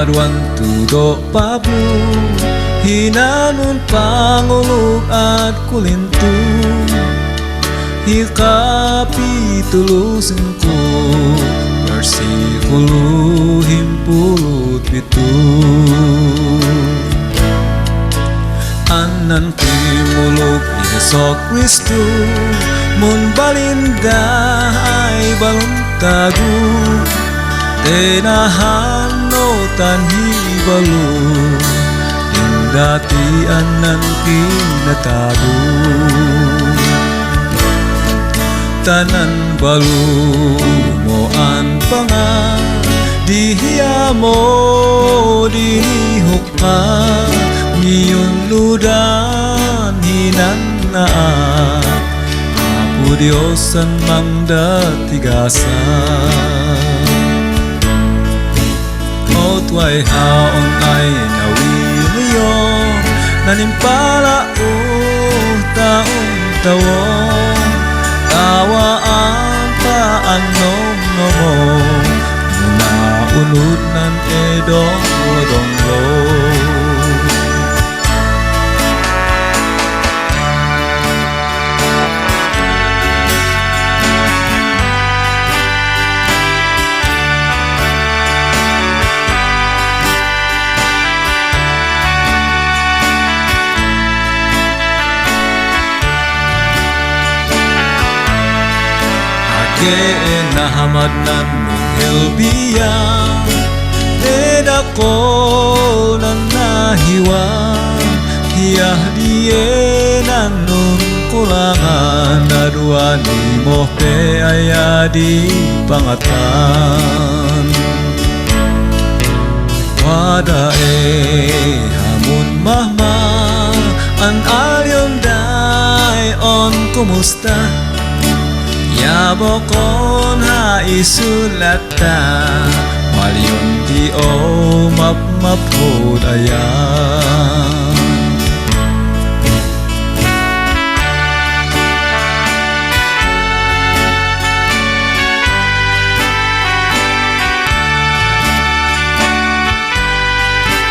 Maduan tudo pabu hinanun pangulog at kulintu Ikapitulo 5 Bersikulo 57 Anan kimulog ni Hesus Kristo Mun balinday baluntagu Tenahan no tanhibalo Indati anan kinatago Tanan balu mo an panga Dihiya mo dinihuka Ngiyong ludan hinanaan Apo Diyos ang mangdatigasan O tuway haon ay nawiliyo Nanimpala o taong tawong Tawaan pa ang nom-nomong Muna unod ng edong-odonglo Nahamad nan mong helbiya Nedako nan nahiwa Hiyah diye nan nun kulangan Nadua ni mo pe aya di pangatan Wada hamun mahma An alyon day on kumusta Yabokon ha isulata Walyon di o map-map-hod ayan